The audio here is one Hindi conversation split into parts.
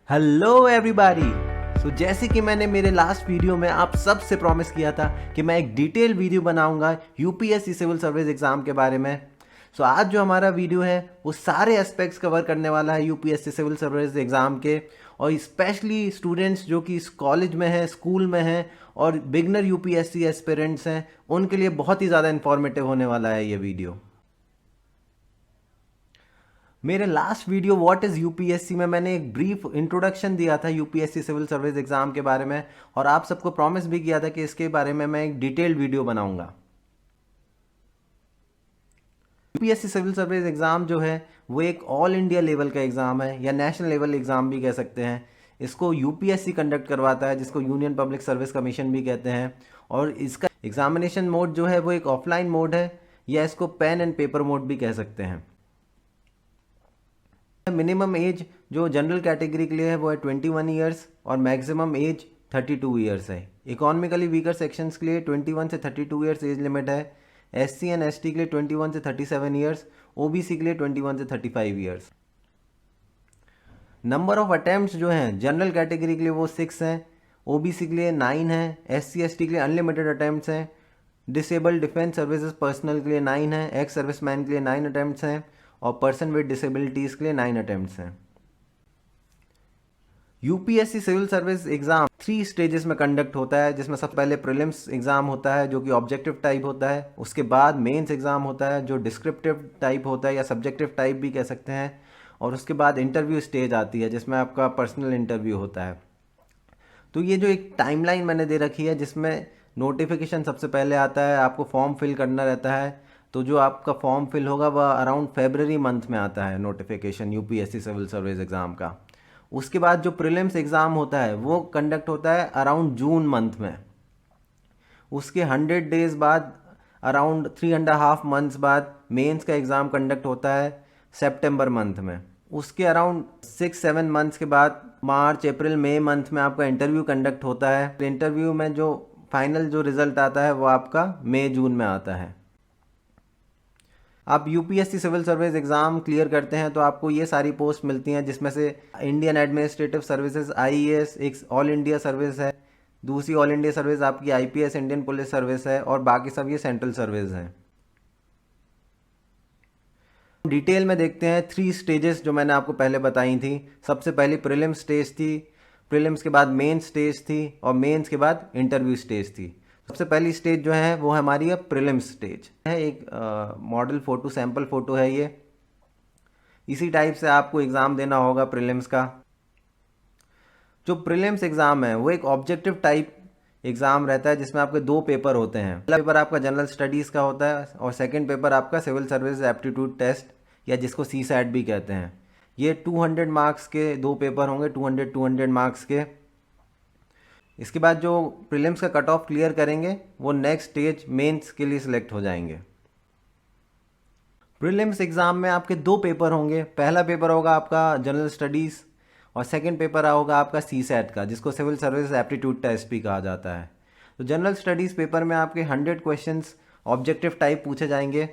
Hello everybody. जैसे कि मैंने मेरे लास्ट वीडियो में आप सबसे प्रॉमिस किया था कि मैं एक डिटेल वीडियो बनाऊंगा यूपीएससी सिविल सर्विस एग्ज़ाम के बारे में। आज जो हमारा वीडियो है वो सारे एस्पेक्ट्स कवर करने वाला है यूपीएससी सिविल सर्विस एग्ज़ाम के, और स्पेशली स्टूडेंट्स जो कि इस कॉलेज में हैं, स्कूल में हैं और बिगनर यूपीएससी एस्पिरेंट्स हैं, उनके लिए बहुत ही ज़्यादा इन्फॉर्मेटिव होने वाला है ये वीडियो। मेरे last video what is UPSC में मैंने एक ब्रीफ इंट्रोडक्शन दिया था यूपीएससी सिविल सर्विस एग्ज़ाम के बारे में, और आप सबको प्रॉमिस भी किया था कि इसके बारे में मैं एक डिटेल्ड वीडियो बनाऊंगा। यूपीएससी सिविल सर्विस एग्ज़ाम जो है वो एक ऑल इंडिया लेवल का एग्ज़ाम है, या नेशनल लेवल एग्ज़ाम भी कह सकते हैं। इसको यूपीएससी कंडक्ट करवाता है, जिसको यूनियन पब्लिक सर्विस कमीशन भी कहते हैं। और इसका एग्जामिनेशन मोड जो है वो एक ऑफलाइन मोड है, या इसको पेन एंड पेपर मोड भी कह सकते हैं। मिनिमम एज जो जनरल कैटेगरी के लिए है वो है 21 ईयर्स, और मैक्सिमम एज 32 ईयर्स है। इकोनॉमिकली वीकर सेक्शंस के लिए 21 से 32 ईयर्स एज लिमिट है। एससी एंड एसटी के लिए 21 से 37 ईयर्स, ओबीसी के लिए 21 से 35 ईयर्स। नंबर ऑफ अटैम्प्ट्स जो हैं जनरल कैटेगरी के लिए वो 6 हैं, ओबीसी के लिए 9 हैं, एससी एसटी के लिए अनलिमिटेड अटैम्प्ट्स हैं, डिसेबल्ड डिफेंस सर्विसेज पर्सनल के लिए 9 हैं, एक्स सर्विसमैन के लिए 9 अटैम्प्ट्स हैं, और पर्सन विद डिसेबिलिटीज के लिए 9 अटेम्प्ट्स हैं। UPSC civil service exam 3 stages में कंडक्ट होता है, जिसमें सबसे पहले प्रीलिम्स एग्जाम होता है जो कि ऑब्जेक्टिव टाइप होता है। उसके बाद मेंस एग्जाम होता है जो डिस्क्रिप्टिव टाइप होता है, या सब्जेक्टिव टाइप भी कह सकते हैं। और उसके बाद इंटरव्यू स्टेज आती है जिसमें आपका पर्सनल इंटरव्यू होता है। तो ये जो एक टाइमलाइन मैंने दे रखी है, जिसमें नोटिफिकेशन सबसे पहले आता है, आपको फॉर्म फिल करना रहता है। तो जो आपका फॉर्म फिल होगा वह अराउंड फरवरी मंथ में आता है notification UPSC civil service exam का। उसके बाद जो प्रीलिम्स एग्ज़ाम होता है वो कंडक्ट होता है अराउंड जून मंथ में। उसके 100 डेज बाद, अराउंड 3.5 मंथ्स बाद मेंस का एग्ज़ाम कंडक्ट होता है सितंबर मंथ में। उसके अराउंड 6-7 मंथ्स के बाद मार्च अप्रैल मई मंथ में आपका इंटरव्यू कंडक्ट होता है। इंटरव्यू में जो फाइनल जो रिज़ल्ट आता है वो आपका मई जून में आता है। आप UPSC civil service exam clear करते हैं तो आपको ये सारी पोस्ट मिलती हैं, जिसमें से इंडियन एडमिनिस्ट्रेटिव सर्विसेज आईएएस एक ऑल इंडिया सर्विस है, दूसरी ऑल इंडिया सर्विस आपकी आईपीएस इंडियन पुलिस सर्विस है, और बाकी सब ये सेंट्रल सर्विस हैं। डिटेल में देखते हैं 3 स्टेजेस जो मैंने आपको पहले बताई थी। सबसे पहली प्रीलिम्स स्टेज थी, प्रीलिम्स के बाद मेन स्टेज थी, और मेंस के बाद इंटरव्यू स्टेज थी। सबसे पहली स्टेज जो है वो हमारी है प्रीलिम्स स्टेज है। एक मॉडल फ़ोटो, सैम्पल फ़ोटो है ये। इसी टाइप से आपको एग्ज़ाम देना होगा प्रीलिम्स का। जो प्रीलिम्स एग्ज़ाम है वो एक ऑब्जेक्टिव टाइप एग्ज़ाम रहता है, जिसमें आपके 2 पेपर होते हैं। पहला पेपर आपका जनरल स्टडीज़ का होता है, और सेकेंड पेपर आपका सिविल सर्विस एप्टीट्यूड टेस्ट, या जिसको सीसैट भी कहते हैं। ये 200 मार्क्स के 2 पेपर होंगे, 200 मार्क्स के। इसके बाद जो प्रीलिम्स का कट ऑफ क्लियर करेंगे वो नेक्स्ट स्टेज मेंस के लिए सिलेक्ट हो जाएंगे। प्रीलिम्स एग्ज़ाम में आपके 2 पेपर होंगे। पहला पेपर होगा आपका जनरल स्टडीज़, और सेकंड पेपर होगा आपका सीसैट का, जिसको सिविल सर्विस एप्टीट्यूड टेस्ट भी कहा जाता है। तो जनरल स्टडीज़ पेपर में आपके 100 क्वेश्चंस ऑब्जेक्टिव टाइप पूछे जाएंगे,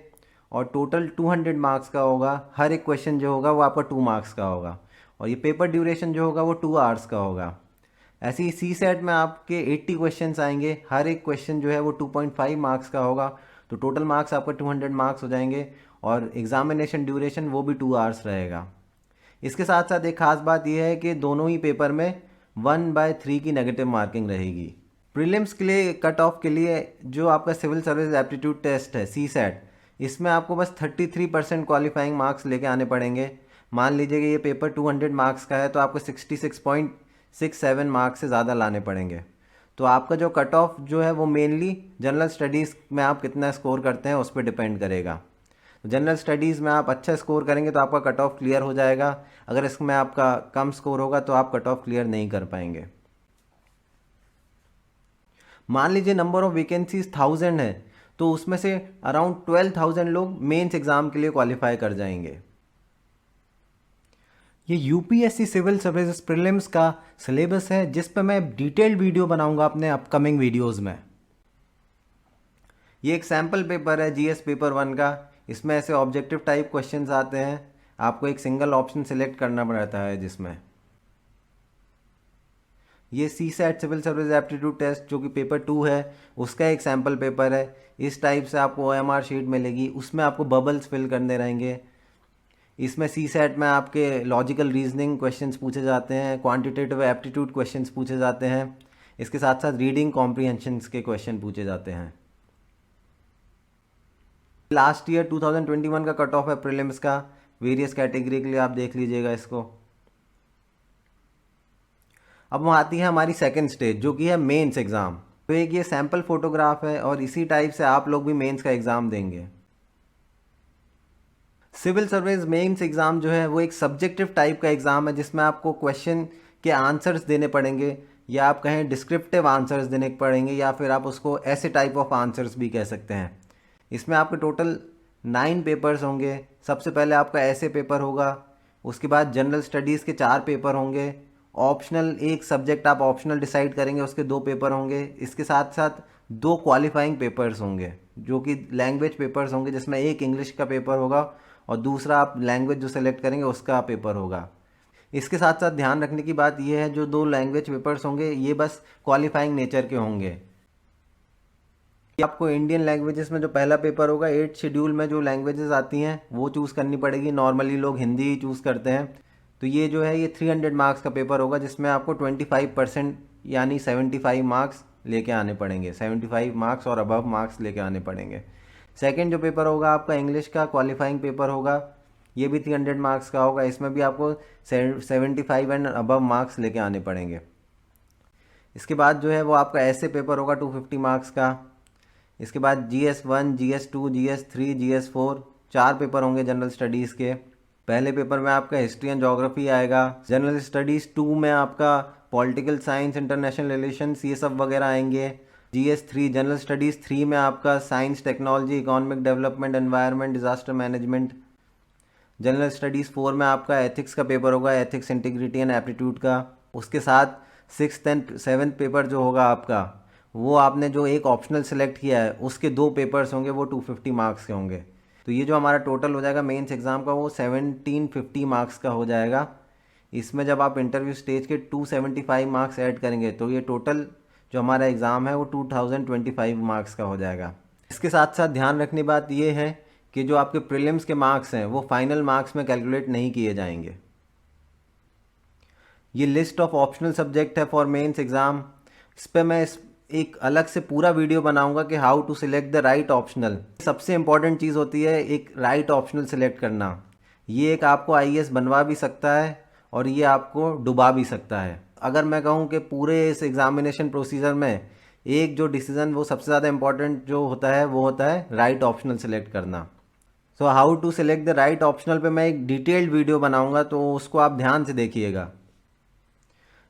और टोटल 200 मार्क्स का होगा। हर एक क्वेश्चन जो होगा वो आपका 2 मार्क्स का होगा, और ये पेपर ड्यूरेशन जो होगा वो 2 आवर्स का होगा। ऐसे ही सीसैट में आपके 80 क्वेश्चंस आएंगे, हर एक क्वेश्चन जो है वो 2.5 मार्क्स का होगा। तो टोटल मार्क्स आपका 200 मार्क्स हो जाएंगे, और एग्जामिनेशन ड्यूरेशन वो भी 2 आवर्स रहेगा। इसके साथ साथ एक खास बात यह है कि दोनों ही पेपर में 1/3 की नेगेटिव मार्किंग रहेगी। प्रीलिम्स के लिए कट ऑफ के लिए जो आपका सिविल सर्विस एप्टीट्यूड टेस्ट है सीसैट, इसमें आपको बस 33% क्वालिफाइंग मार्क्स लेके आने पड़ेंगे। मान लीजिए कि ये पेपर 200 मार्क्स का है, तो आपको 66.67 मार्क्स से ज़्यादा लाने पड़ेंगे। तो आपका जो कट ऑफ जो है वो मेनली जनरल स्टडीज़ में आप कितना स्कोर करते हैं उस पर डिपेंड करेगा। तो जनरल स्टडीज़ में आप अच्छा स्कोर करेंगे तो आपका कट ऑफ क्लियर हो जाएगा। अगर इसमें आपका कम स्कोर होगा तो आप कट ऑफ क्लियर नहीं कर पाएंगे। मान लीजिए नंबर ऑफ वैकेंसीज 1000 है, तो उसमें से अराउंड 12,000 लोग मेंस एग्ज़ाम के लिए क्वालिफाई कर जाएंगे। ये यूपीएससी सिविल सर्विसेज प्रीलिम्स का सिलेबस है, जिस पर मैं डिटेल्ड वीडियो बनाऊंगा अपने अपकमिंग वीडियोस में। ये एक सैम्पल पेपर है जीएस पेपर 1 का। इसमें ऐसे ऑब्जेक्टिव टाइप क्वेश्चंस आते हैं, आपको एक सिंगल ऑप्शन सिलेक्ट करना पड़ता है जिसमें ये CSAT civil service aptitude test जो कि पेपर 2 है उसका एक सैम्पल पेपर है। इस टाइप से आपको OMR शीट मिलेगी, उसमें आपको बबल्स फिल करने रहेंगे। इसमें CSAT में आपके लॉजिकल रीजनिंग क्वेश्चंस पूछे जाते हैं, क्वांटिटेटिव एप्टीट्यूड क्वेश्चंस पूछे जाते हैं, इसके साथ साथ रीडिंग कॉम्प्रीहेंशंस के क्वेश्चन पूछे जाते हैं। लास्ट ईयर 2021 का कट ऑफ है प्रीलिम्स का, वेरियस कैटेगरी के लिए आप देख लीजिएगा इसको। अब आती है हमारी सेकंड स्टेज जो कि है मेंस एग्ज़ाम। तो एक ये सैम्पल फोटोग्राफ है और इसी टाइप से आप लोग भी मेंस का एग्ज़ाम देंगे। सिविल सर्विस मेंस एग्ज़ाम जो है वो एक सब्जेक्टिव टाइप का एग्ज़ाम है जिसमें आपको क्वेश्चन के आंसर्स देने पड़ेंगे, या आप कहें डिस्क्रिप्टिव आंसर्स देने पड़ेंगे, या फिर आप उसको ऐसे टाइप ऑफ आंसर्स भी कह सकते हैं। इसमें आपके टोटल 9 पेपर्स होंगे। सबसे पहले आपका ऐसे पेपर होगा, उसके बाद जनरल स्टडीज़ के 4 पेपर होंगे, ऑप्शनल एक सब्जेक्ट आप ऑप्शनल डिसाइड करेंगे उसके 2 पेपर होंगे, इसके साथ साथ 2 क्वालिफाइंग पेपर्स होंगे जो कि लैंग्वेज पेपर्स होंगे, जिसमें एक इंग्लिश का पेपर होगा और दूसरा आप लैंग्वेज जो सेलेक्ट करेंगे उसका पेपर होगा। इसके साथ साथ ध्यान रखने की बात यह है जो 2 लैंग्वेज पेपर्स होंगे ये बस क्वालिफाइंग नेचर के होंगे। आपको इंडियन लैंग्वेजेस में जो पहला पेपर होगा 8 शेड्यूल में जो लैंग्वेजेस आती हैं वो चूज़ करनी पड़ेगी। नॉर्मली लोग हिंदी ही चूज़ करते हैं। तो ये जो है ये 300 मार्क्स का पेपर होगा जिसमें आपको 25% यानी 75 मार्क्स लेके आने पड़ेंगे। 75 मार्क्स और अबव मार्क्स लेके आने पड़ेंगे। सेकंड जो पेपर होगा आपका इंग्लिश का क्वालिफाइंग पेपर होगा, ये भी 300 मार्क्स का होगा। इसमें भी आपको 75 एंड अबव मार्क्स लेके आने पड़ेंगे। इसके बाद जो है वो आपका ऐसे पेपर होगा 250 मार्क्स का। इसके बाद GS1, GS2, GS3, GS4 4 paper होंगे जनरल स्टडीज़ के। पहले पेपर में आपका हिस्ट्री एंड ज्योग्राफी आएगा। जनरल स्टडीज़ 2 में आपका पॉलिटिकल साइंस, इंटरनेशनल रिलेशंस ये सब वगैरह आएंगे। GS3 जनरल स्टडीज़ 3 में आपका science, technology, economic development, environment, disaster management. General studies 4 में आपका एथिक्स का पेपर होगा, एथिक्स, इंटीग्रिटी एंड एप्टीट्यूड का। उसके साथ 6th एंड 7th पेपर जो होगा आपका वो आपने जो एक ऑप्शनल सेलेक्ट किया है उसके 2 पेपर्स होंगे, वो 250 मार्क्स के होंगे। तो ये जो हमारा टोटल हो जाएगा मेंस एग्ज़ाम का वो 1750 मार्क्स का हो जाएगा। इसमें जब आप इंटरव्यू स्टेज के 275 मार्क्स ऐड करेंगे तो ये टोटल जो हमारा एग्ज़ाम है वो 2025 मार्क्स का हो जाएगा। इसके साथ साथ ध्यान रखने बात ये है कि जो आपके प्रीलिम्स के मार्क्स हैं वो फाइनल मार्क्स में कैलकुलेट नहीं किए जाएंगे। ये लिस्ट ऑफ ऑप्शनल सब्जेक्ट है फॉर मेंस एग्ज़ाम। इस पर मैं एक अलग से पूरा वीडियो बनाऊंगा कि how to select the right optional. सबसे इंपॉर्टेंट चीज़ होती है एक राइट ऑप्शनल सिलेक्ट करना। ये एक आपको IAS बनवा भी सकता है और ये आपको डुबा भी सकता है। अगर मैं कहूँ कि पूरे इस एग्जामिनेशन प्रोसीजर में एक जो डिसीज़न वो सबसे ज़्यादा इंपॉर्टेंट जो होता है वो होता है राइट ऑप्शनल सिलेक्ट करना। So how to select the right optional पे मैं एक डिटेल्ड वीडियो बनाऊँगा, तो उसको आप ध्यान से देखिएगा।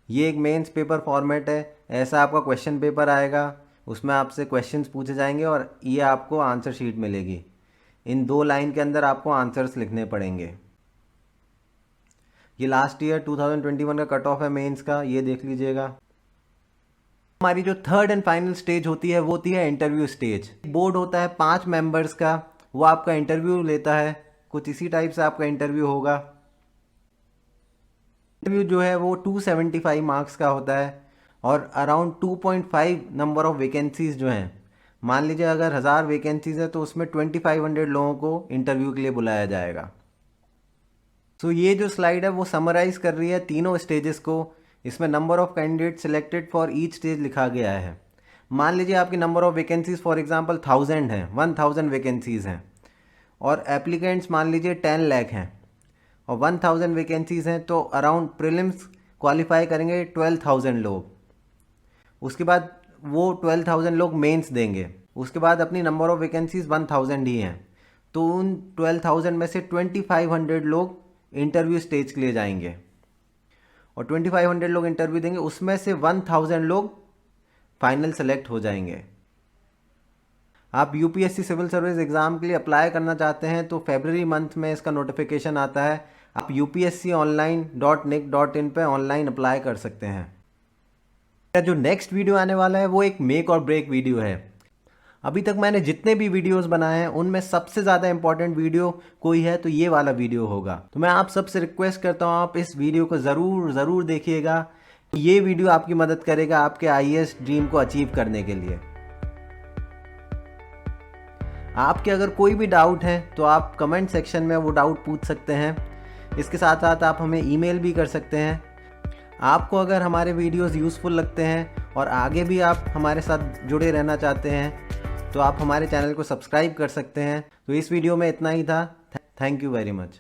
ये एक मेंस पेपर फॉर्मेट है। ऐसा आपका क्वेश्चन पेपर आएगा, उसमें आपसे क्वेश्चंस पूछे जाएंगे और ये आपको आंसर शीट मिलेगी। इन 2 लाइन के अंदर आपको आंसर्स लिखने पड़ेंगे। ये लास्ट ईयर 2021 का कट ऑफ है मेंस का, ये देख लीजिएगा। हमारी जो थर्ड एंड फाइनल स्टेज होती है वो होती है इंटरव्यू स्टेज। बोर्ड होता है 5 मेंबर्स का, वो आपका इंटरव्यू लेता है। कुछ इसी टाइप से आपका इंटरव्यू होगा। इंटरव्यू जो है वो 275 मार्क्स का होता है और अराउंड 2.5 नंबर ऑफ वैकेंसीज जो हैं, मान लीजिए अगर 1000 वैकेंसीज है तो उसमें 2500 लोगों को इंटरव्यू के लिए बुलाया जाएगा। तो ये जो स्लाइड है वो समराइज कर रही है तीनों स्टेजेस को। इसमें number of candidate selected for each stage लिखा गया है। मान लीजिए आपकी number of vacancies for example 1000 हैं, 1000 वैकेंसीज हैं और एप्लीकेंट्स मान लीजिए 10 लाख हैं और 1000 वैकेंसीज हैं, तो अराउंड प्रीलिम्स क्वालिफाई करेंगे 12,000 लोग। उसके बाद वो 12,000 लोग मेंस देंगे। उसके बाद अपनी नंबर ऑफ वैकेंसीज 1000 ही हैं, तो उन 12,000 में से 2500 लोग इंटरव्यू स्टेज के लिए जाएंगे और 2500 लोग इंटरव्यू देंगे। उसमें से 1000 लोग फाइनल सेलेक्ट हो जाएंगे। आप UPSC सिविल सर्विस एग्ज़ाम के लिए अप्लाई करना चाहते हैं तो फरवरी मंथ में इसका नोटिफिकेशन आता है। आप upsconline.nic.in पे ऑनलाइन अप्लाई कर सकते हैं। जो नेक्स्ट वीडियो आने वाला है वो एक मेक और ब्रेक वीडियो है। अभी तक मैंने जितने भी वीडियोस बनाए हैं उनमें सबसे ज़्यादा इंपॉर्टेंट वीडियो कोई है तो ये वाला वीडियो होगा। तो मैं आप सबसे रिक्वेस्ट करता हूँ आप इस वीडियो को ज़रूर देखिएगा, ये वीडियो आपकी मदद करेगा आपके आईएएस ड्रीम को अचीव करने के लिए। आपके अगर कोई भी डाउट है तो आप कमेंट सेक्शन में वो डाउट पूछ सकते हैं। इसके साथ साथ आप हमें ईमेल भी कर सकते हैं। आपको अगर हमारे वीडियोस यूज़फुल लगते हैं और आगे भी आप हमारे साथ जुड़े रहना चाहते हैं तो आप हमारे चैनल को सब्सक्राइब कर सकते हैं। तो इस वीडियो में इतना ही था। Thank you very much.